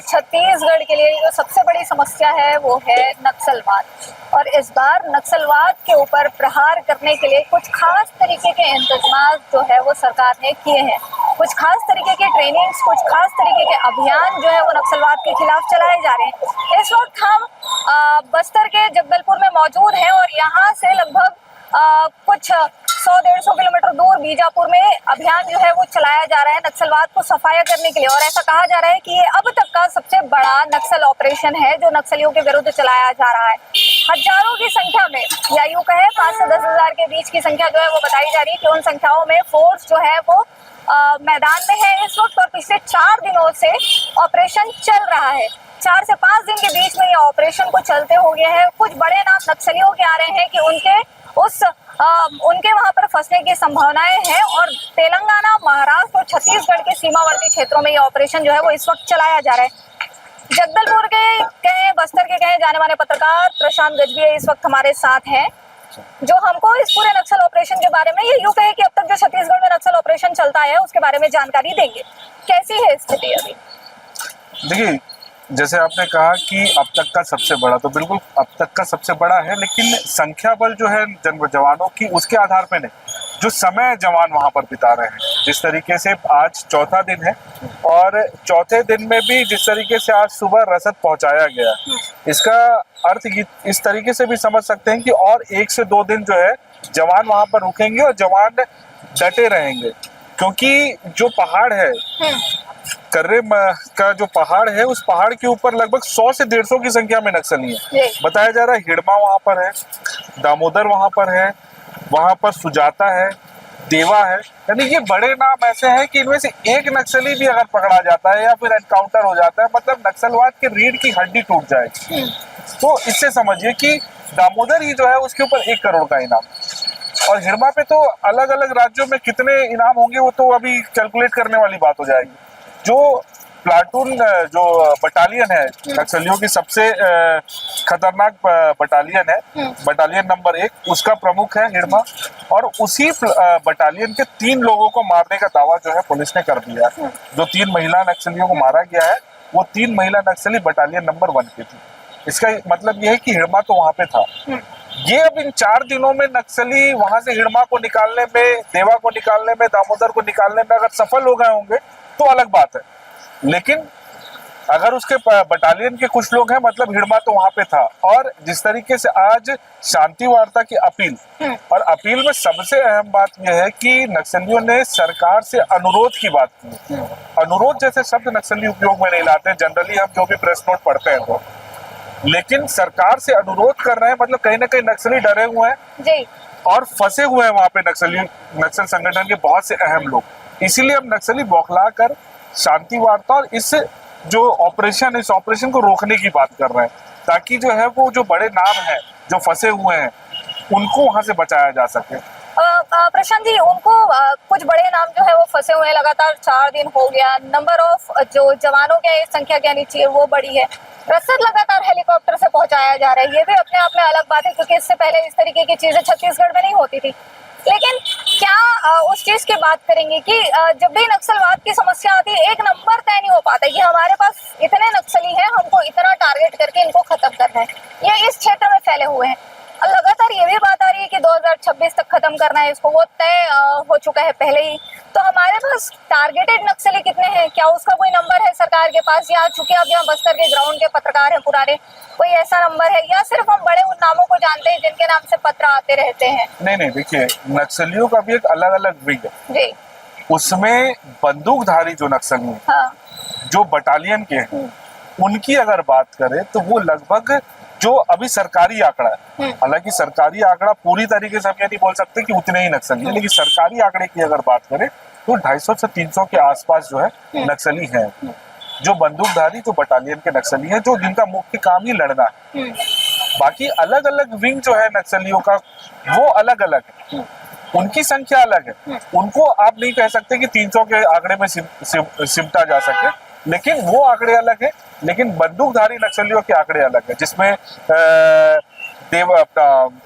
छत्तीसगढ़ के लिए जो सबसे बड़ी समस्या है वो है नक्सलवाद। और इस बार नक्सलवाद के ऊपर प्रहार करने के लिए कुछ खास तरीके के इंतजाम जो है वो सरकार ने किए हैं। कुछ खास तरीके की ट्रेनिंग्स, कुछ खास तरीके के अभियान जो है वो नक्सलवाद के खिलाफ चलाए जा रहे हैं। इस वक्त हम बस्तर के जगदलपुर में मौजूद हैं और यहाँ से लगभग कुछ 100-150 किलोमीटर दूर बीजापुर में अभियान जो है वो चलाया जा रहा है नक्सलवाद को सफाया करने के लिए। और ऐसा कहा जा रहा है कि ये अब तक का सबसे बड़ा नक्सल ऑपरेशन है जो नक्सलियों के विरुद्ध चलाया जा रहा है। हजारों की संख्या में, या यूं कहे 5 से 10 हजार के बीच की संख्या जो है वो बताई जा रही है कि उन संख्याओं में फोर्स जो है वो मैदान में है इस वक्त। और पिछले 4 दिनों से ऑपरेशन चल रहा है। 4 से 5 दिन के बीच में ये ऑपरेशन को चलते हो गया है। कुछ बड़े नाम नक्सलियों के आ रहे हैं कि उनके वहां पर फंसने की संभावनाएं हैं। और तेलंगाना, महाराष्ट्र और छत्तीसगढ़ के सीमावर्ती क्षेत्रों में ये ऑपरेशन जो है वो इस वक्त चलाया जा रहा है। जगदलपुर के कहें, बस्तर के कहें जाने माने पत्रकार प्रशांत गजभिये इस वक्त हमारे साथ हैं, जो हमको इस पूरे नक्सल ऑपरेशन के बारे में, ये यूं कहे कि अब तक जो छत्तीसगढ़ में नक्सल ऑपरेशन चलता है उसके बारे में जानकारी देंगे। कैसी है स्थिति अभी? देखिए, जैसे आपने कहा कि अब तक का सबसे बड़ा, तो बिल्कुल अब तक का सबसे बड़ा है, लेकिन संख्या बल जो है जवानों की उसके आधार पे नहीं, जो समय जवान वहां पर बिता रहे हैं। जिस तरीके से आज चौथा दिन है और चौथे दिन में भी जिस तरीके से आज सुबह रसद पहुंचाया गया, इसका अर्थ इस तरीके से भी समझ सकते हैं कि और 1 से 2 दिन जो है जवान वहां पर रुकेंगे और जवान डटे रहेंगे। क्योंकि जो पहाड़ है, कर्रे का जो पहाड़ है, उस पहाड़ के ऊपर लगभग 100 से 150 की संख्या में नक्सली है। बताया जा रहा है हिड़मा वहां पर है, दामोदर वहां पर है, वहां पर सुजाता है, देवा है। यानी ये बड़े नाम ऐसे हैं कि इनमें से एक नक्सली भी अगर पकड़ा जाता है या फिर एनकाउंटर हो जाता है, मतलब नक्सलवाद के रीढ़ की हड्डी टूट जाएगी। तो इससे समझिए कि दामोदर ही जो है उसके ऊपर 1 करोड़ का इनाम, और हिड़मा पे तो अलग अलग राज्यों में कितने इनाम होंगे वो तो अभी कैलकुलेट करने वाली बात हो जाएगी। जो प्लाटून, जो बटालियन है नक्सलियों की सबसे खतरनाक बटालियन है, बटालियन नंबर 1, उसका प्रमुख है हिड़मा। और उसी बटालियन के 3 लोगों को मारने का दावा जो है पुलिस ने कर दिया है। जो 3 महिला नक्सलियों को मारा गया है वो 3 महिला नक्सली बटालियन नंबर 1 की थी। इसका मतलब यह है कि हिड़मा तो वहां पे था। ये अब इन 4 दिनों में नक्सली वहां से हिड़मा को निकालने में, देवा को निकालने में, दामोदर को निकालने में अगर सफल हो गए होंगे तो अलग बात है। लेकिन अगर उसके बटालियन के कुछ लोग हैं, मतलब हिड़मा तो वहां पे था। और जिस तरीके से आज शांति वार्ता की अपील, और अपील में सबसे अहम बात यह है कि नक्सलियों ने सरकार से अनुरोध की बात की। अनुरोध जैसे शब्द नक्सली उपयोग में नहीं लाते जनरली, हम जो भी प्रेस नोट पढ़ते हैं तो, लेकिन सरकार से अनुरोध कर रहे हैं, मतलब कहीं ना कहीं नक्सली डरे हुए हैं जी, और फंसे हुए हैं वहां पे नक्सल संगठन के बहुत से अहम लोग। इसीलिए अब नक्सली बौखला कर शांति वार्ता और इस ऑपरेशन को रोकने की बात कर रहे हैं, ताकि जो है वो जो बड़े नाम हैं जो फंसे हुए हैं उनको वहां से बचाया जा सके। प्रशांत जी, उनको कुछ बड़े नाम जो है वो फंसे हुए हैं, लगातार 4 दिन हो गया। नंबर ऑफ जो जवानों की संख्या कहनी चाहिए वो बड़ी है। रसद लगातार हेलीकॉप्टर से पहुंचाया जा रहा है, ये भी अपने आप में अलग बात है, क्योंकि इससे पहले इस तरीके की चीजें छत्तीसगढ़ में नहीं होती थी। लेकिन क्या उस चीज की बात करेंगे कि जब भी नक्सलवाद की समस्या आती है, एक नंबर तय नहीं हो पाता कि हमारे पास इतने नक्सली हैं, हमको इतना टारगेट करके इनको खत्म करना है, ये इस क्षेत्र में फैले हुए हैं। लगातार ये भी बात आ रही है कि 2026 तक खत्म करना है इसको, वो तय हो चुका है पहले ही। तो हमारे पास टारगेटेड नक्सली कितने हैं, क्या उसका कोई नंबर है सरकार के पास, या चूंकि आप यहाँ बस्तर के ग्राउंड के पत्रकार हैं पुराने, कोई ऐसा नंबर है, या सिर्फ हम बड़े उन नामों को जानते हैं जिनके नाम से पत्र आते रहते हैं? नहीं, देखिए, नक्सलियों का भी एक अलग अलग विंग है जी। उसमें बंदूकधारी जो नक्सली हैं, हाँ, जो बटालियन के हैं, उनकी अगर बात करें तो वो लगभग, जो अभी सरकारी आंकड़ा है, हालांकि सरकारी आंकड़ा पूरी तरीके से हम ये नहीं बोल सकते कि उतने ही नक्सली हैं, लेकिन सरकारी आंकड़े की अगर बात करें तो 250 से 300 के आसपास जो है नक्सली हैं, जो बंदूकधारी, जो बटालियन के नक्सली हैं, जो जिनका मुख्य काम ही लड़ना है। बाकी अलग अलग विंग जो है नक्सलियों का वो अलग अलग है, उनकी संख्या अलग है। उनको आप नहीं कह सकते कि 300 के आंकड़े में सिमटा जा सके, लेकिन वो आंकड़े अलग है। लेकिन बंदूकधारी नक्सलियों के आंकड़े अलग है, जिसमें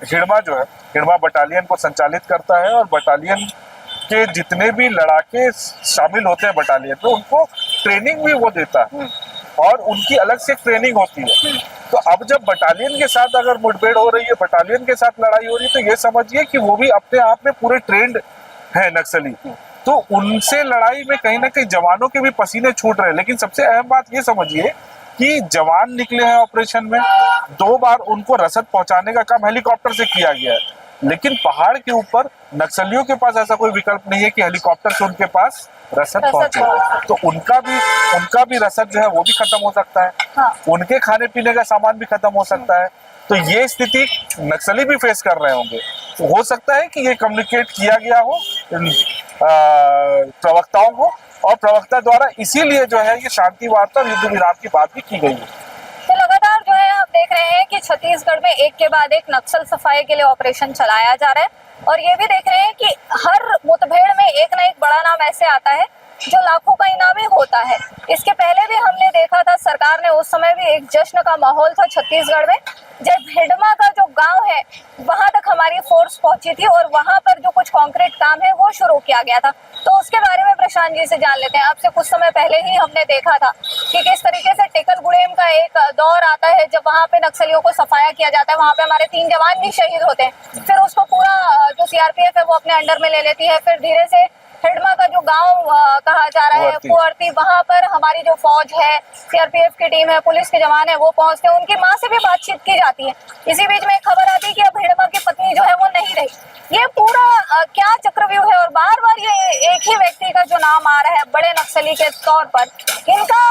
हिड़मा जो है, हिड़मा बटालियन को संचालित करता है, और बटालियन के जितने भी लड़ाके शामिल होते हैं बटालियन में, उनको ट्रेनिंग भी वो देता है। और उनकी अलग से ट्रेनिंग होती है। तो अब जब बटालियन के साथ अगर मुठभेड़ हो रही है, बटालियन के साथ लड़ाई हो रही है, तो ये समझिए कि वो भी अपने आप में पूरे ट्रेंड है नक्सली। तो उनसे लड़ाई में कहीं ना कहीं जवानों के भी पसीने छूट रहे हैं। लेकिन सबसे अहम बात ये समझिए कि जवान निकले हैं ऑपरेशन में, 2 बार उनको रसद पहुंचाने का काम हेलीकॉप्टर से किया गया है, लेकिन पहाड़ के ऊपर नक्सलियों के पास ऐसा कोई विकल्प नहीं है कि हेलीकॉप्टर से उनके पास रसद पहुंचे। तो उनका भी रसद जो है वो भी खत्म हो सकता है। हाँ। उनके खाने पीने का सामान भी खत्म हो सकता है। तो ये स्थिति नक्सली भी फेस कर रहे होंगे। तो हो सकता है कि ये कम्युनिकेट किया गया हो प्रवक्ताओं को, और प्रवक्ता द्वारा इसीलिए जो है ये शांति वार्ता और युद्ध विराम की बात भी की गई है। तो लगातार जो है हम देख रहे हैं कि छत्तीसगढ़ में एक के बाद एक नक्सल सफाई के लिए ऑपरेशन चलाया जा रहा है, और ये भी देख रहे हैं कि हर मुठभेड़ में एक ना एक बड़ा नाम ऐसे आता है जो लाखों का इनामी होता है। इसके पहले भी हमने देखा था, सरकार ने उस समय भी एक जश्न का माहौल था छत्तीसगढ़ में, जब हिडमा का जो गांव है वहां तक हमारी फोर्स पहुंची थी और वहां पर जो कुछ कॉन्क्रीट काम है वो शुरू किया गया था। तो उसके बारे में प्रशांत जी से जान लेते हैं। आपसे कुछ समय पहले ही हमने देखा था कि किस तरीके से टिकल गुड़ेम का एक दौर आता है जब वहां पे नक्सलियों को सफाया किया जाता है। वहां पे हमारे 3 जवान भी शहीद होते हैं। फिर उसको पूरा जो सीआरपीएफ है वो अपने अंडर में ले लेती है। फिर धीरे से हिडमा का जो गांव कहा जा रहा है पुअर्ती, वहां पर हमारी जो फौज है, सीआरपीएफ की टीम है, पुलिस के जवान है, वो पहुंचते हैं। उनकी मां से भी बातचीत की जाती है। इसी बीच में एक खबर आती है कि अब हिडमा की पत्नी जो है वो नहीं रही। ये पूरा क्या चक्रव्यूह है, और बार बार ये एक ही व्यक्ति का जो नाम आ रहा है बड़े नक्सली के तौर पर, इनका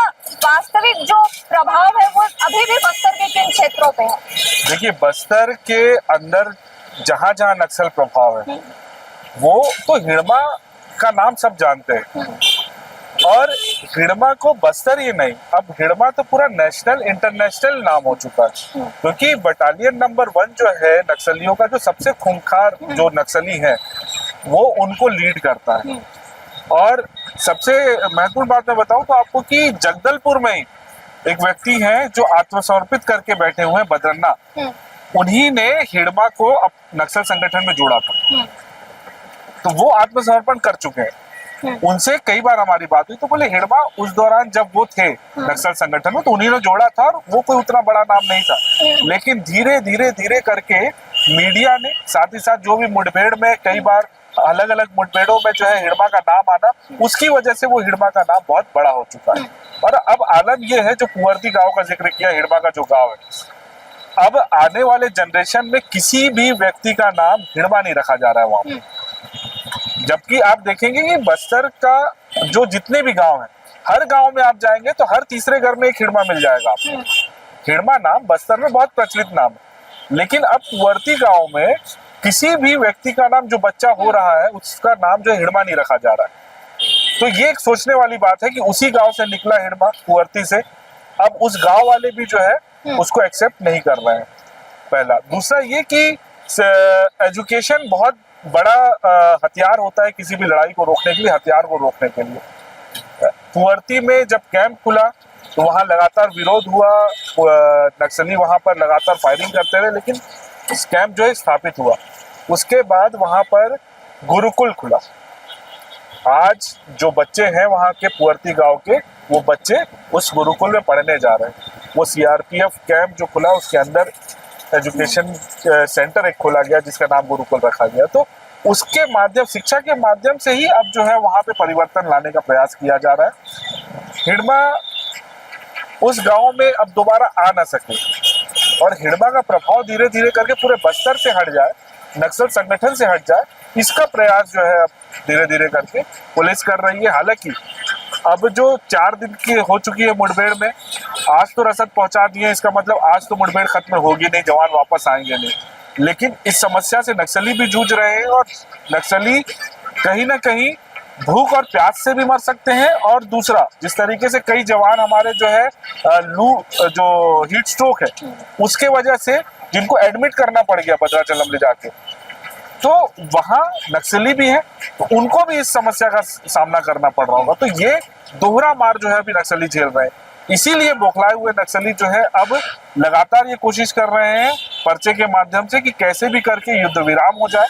वास्तविक जो प्रभाव है वो अभी भी बस्तर के किन क्षेत्रों पे है? देखिए, बस्तर के अंदर जहां जहां नक्सल प्रभाव है वो तो हिडमा का नाम सब जानते हैं। और हिडमा को बस्तर ही नहीं, अब हिडमा तो पूरा नेशनल इंटरनेशनल नाम हो चुका है, क्योंकि बटालियन नंबर 1 जो है नक्सलियों का, जो सबसे खूंखार जो नक्सली है वो उनको लीड करता है। और सबसे महत्वपूर्ण बात मैं बताऊं तो आपको कि जगदलपुर में ही एक व्यक्ति है जो आत्मसमर्पित करके बैठे हुए हैं, बद्रन्ना। उन्हीं ने हिडमा को नक्सल संगठन में जोड़ा था, तो वो आत्मसमर्पण कर चुके हैं। उनसे कई बार हमारी बात हुई तो बोले हिडमा उस दौरान जब वो थे नक्सल संगठन में तो उन्हीं ने जोड़ा था, और वो कोई उतना बड़ा नाम नहीं था। लेकिन धीरे धीरे धीरे करके मीडिया ने, साथ ही साथ जो भी मुठभेड़ में कई बार अलग अलग मुठभेड़ों में जो है हिडमा का नाम आना, उसकी वजह से वो हिडमा का नाम बहुत बड़ा हो चुका है। और अब आलम ये है, जो पुअर्ती गाँव का जिक्र किया, हिडमा का जो गाँव है, अब आने वाले जनरेशन में किसी भी व्यक्ति का नाम हिडमा नहीं रखा जा रहा है वहां पर। जबकि आप देखेंगे कि बस्तर का जो जितने भी गांव हैं, हर गांव में आप जाएंगे तो हर तीसरे घर में एक हिडमा मिल जाएगा आपको। हिडमा नाम बस्तर में बहुत प्रचलित नाम है, लेकिन अब पुअर्ती गांव में किसी भी व्यक्ति का नाम, जो बच्चा हो रहा है उसका नाम जो हिडमा नहीं रखा जा रहा है। तो ये एक सोचने वाली बात है कि उसी गांव से निकला हिडमा, पुअर्ती से। अब उस गांव वाले भी जो है उसको एक्सेप्ट नहीं कर रहे हैं, पहला। दूसरा ये कि एजुकेशन बहुत बड़ा हथियार होता है किसी भी लड़ाई को रोकने के लिए, हथियार को रोकने के लिए। पुअर्ती में जब कैंप खुला तो वहां लगातार विरोध हुआ, नक्सली वहां पर लगातार फायरिंग करते रहे, लेकिन कैंप जो है स्थापित हुआ। उसके बाद वहां पर गुरुकुल खुला। आज जो बच्चे हैं वहां के पुअर्ती गांव के, वो बच्चे उस गुरुकुल में पढ़ने जा रहे हैं। वो सीआरपीएफ कैंप जो खुला उसके अंदर एजुकेशन सेंटर एक खोला गया जिसका नाम गुरुकुल रखा गया। तो उसके माध्यम, शिक्षा के माध्यम से ही अब जो है वहां पे परिवर्तन लाने का प्रयास किया जा रहा है। हिडमा उस गांव में अब दोबारा आ ना सके और हिडमा का प्रभाव धीरे धीरे करके पूरे बस्तर से हट जाए, नक्सल संगठन से हट जाए, इसका प्रयास जो है अब धीरे धीरे करके पुलिस कर रही है। हालांकि अब जो 4 दिन की हो चुकी है मुठभेड़ में, आज तो रसद पहुंचा दिए, इसका मतलब आज तो मुठभेड़ खत्म होगी नहीं, जवान वापस आएंगे नहीं। लेकिन इस समस्या से नक्सली भी जूझ रहे हैं, और नक्सली कहीं ना कहीं भूख और प्यास से भी मर सकते हैं। और दूसरा, जिस तरीके से कई जवान हमारे जो है जो हीट स्ट्रोक है उसके वजह से जिनको एडमिट करना पड़ गया भद्राचलम ले जाके, तो वहां नक्सली भी हैं, तो उनको भी इस समस्या का सामना करना पड़ रहा होगा। तो ये दोहरा मार जो है अभी नक्सली झेल रहे हैं। इसीलिए बौखलाए हुए नक्सली जो है अब लगातार ये कोशिश कर रहे हैं पर्चे के माध्यम से कि कैसे भी करके युद्ध विराम हो जाए,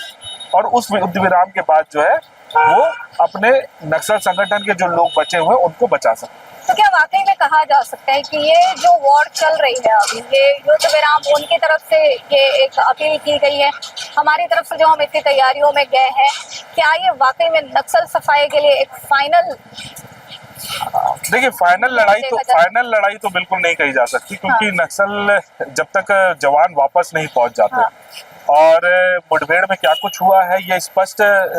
और उस युद्ध विराम के बाद जो है वो अपने नक्सल संगठन के जो लोग बचे हुए उनको बचा सकें। तो क्या वाकई में कहा जा सकता है कि ये जो वॉर चल रही है अभी, ये युद्ध विराम उनकी तरफ से ये एक अपील की गई है, हमारी तरफ से जो हम इतनी तैयारियों में गए हैं, क्या ये वाकई में नक्सल सफाई के लिए एक फाइनल? देखिए, फाइनल लड़ाई तो बिल्कुल नहीं कही जा सकती, क्योंकि नक्सल जब तक जवान वापस नहीं पहुंच जाते और मुठभेड़ में क्या कुछ हुआ है ये स्पष्ट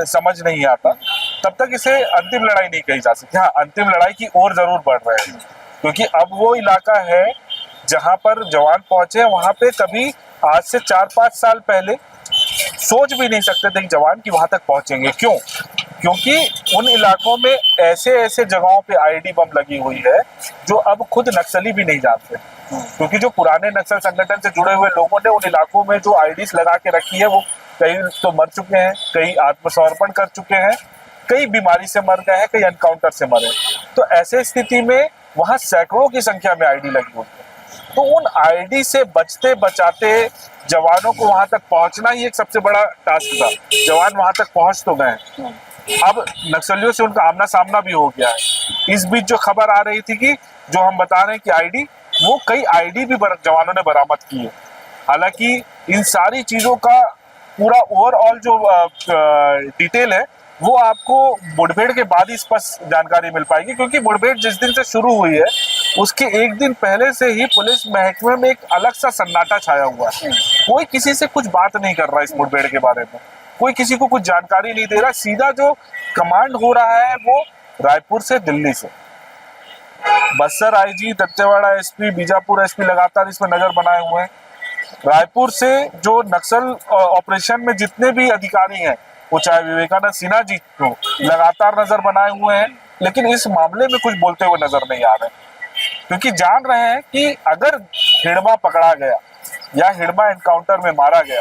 समझ नहीं आता, तब तक इसे अंतिम लड़ाई नहीं कही जा सकती। हाँ, अंतिम लड़ाई की ओर जरूर बढ़ रहे हैं, क्योंकि अब वो इलाका है जहां पर जवान पहुंचे, वहां पे कभी आज से 4-5 साल पहले सोच भी नहीं सकते थे कि जवान की वहां तक पहुंचेंगे। क्यों? क्योंकि उन इलाकों में ऐसे ऐसे जगहों पे आईडी बम लगी हुई है जो अब खुद नक्सली भी नहीं जानते, क्योंकि जो पुराने नक्सल संगठन से जुड़े हुए लोगों ने उन इलाकों में जो आईडीज लगा के रखी है, वो कई तो मर चुके हैं, कई आत्मसमर्पण कर चुके हैं, कई बीमारी से मर गए हैं, कई एनकाउंटर से मरे। तो ऐसे स्थिति में वहां सैकड़ों की संख्या में आईडी लगी हुई है। तो उन आईडी से बचते बचाते जवानों को वहां तक पहुंचना ही एक सबसे बड़ा टास्क था। जवान वहां तक पहुंच तो गए, अब नक्सलियों से उनका आमना सामना भी हो गया है। इस बीच जो खबर आ रही थी कि जो हम बता रहे हैं कि आईडी, वो कई आईडी भी जवानों ने बरामद की है। हालांकि इन सारी चीजों का पूरा ओवरऑल जो डिटेल है वो आपको मुठभेड़ के बाद ही स्पष्ट जानकारी मिल पाएगी, क्योंकि मुठभेड़ जिस दिन से शुरू हुई है उसके एक दिन पहले से ही पुलिस महकमे में एक अलग सा सन्नाटा छाया हुआ है। कोई किसी से कुछ बात नहीं कर रहा इस मुठभेड़ के बारे में, कोई किसी को कुछ जानकारी नहीं दे रहा। सीधा जो कमांड हो रहा है वो रायपुर से, दिल्ली से। Bastar IG, Dantewada SP, Bijapur SP लगातार इसमें नजर बनाए हुए हैं। रायपुर से जो नक्सल ऑपरेशन में जितने भी अधिकारी हैं, वो चाहे विवेकानंद सिन्हा जी को लगातार नजर बनाए हुए हैं, लेकिन इस मामले में कुछ बोलते हुए नजर नहीं आ रहे, क्योंकि जान रहे हैं कि अगर हिड़मा पकड़ा गया या हिड़मा एनकाउंटर में मारा गया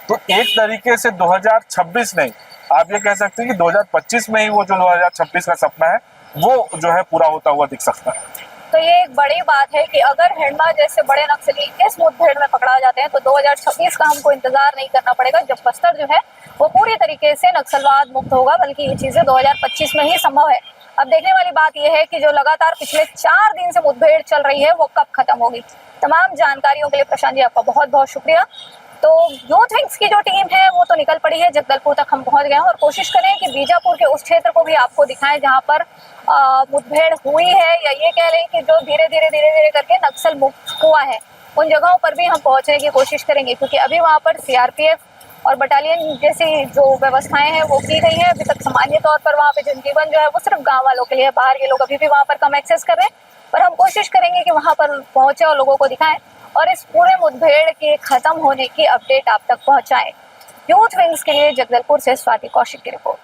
तो एक तरीके से 2026 नहीं, आप ये कह सकते हैं कि 2025 में ही वो जो 2026 का सपना है वो जो है पूरा होता हुआ दिख सकता है। तो ये एक बड़ी बात है कि अगर हिड़मा जैसे बड़े नक्सली इस मुठभेड़ में पकड़ा जाते हैं तो 2026 का हमको इंतजार नहीं करना पड़ेगा, जब बस्तर जो है वो पूरी तरीके से नक्सलवाद मुक्त होगा, बल्कि ये चीजें 2025 में ही संभव है। अब देखने वाली बात यह है कि जो लगातार पिछले 4 दिन से मुठभेड़ चल रही है वो कब खत्म होगी। तमाम जानकारियों के लिए प्रशांत जी आपका बहुत बहुत शुक्रिया। तो यूथ विंग्स की जो टीम है वो तो निकल पड़ी है, जगदलपुर तक हम पहुंच गए हैं और कोशिश करें कि बीजापुर के उस क्षेत्र को भी आपको दिखाएं जहां पर मुठभेड़ हुई है, या ये कह लें कि जो धीरे धीरे करके नक्सल मुक्त हुआ है, उन जगहों पर भी हम पहुंचने की कोशिश करेंगे, क्योंकि अभी वहां पर सीआरपीएफ और बटालियन जैसी जो व्यवस्थाएं हैं वो की गई है। अभी तक सामान्य तौर पर वहाँ पे जनजीवन जो है वो सिर्फ गाँव वालों के लिए, बाहर के लोग अभी भी वहाँ पर कम एक्सेस कर रहे हैं, पर हम कोशिश करेंगे कि वहाँ पर पहुंचे और लोगों को दिखाएं और इस पूरे मुठभेड़ के खत्म होने की अपडेट आप तक पहुंचाएं। यूथ विंग्स के लिए जगदलपुर से स्वाति कौशिक की रिपोर्ट।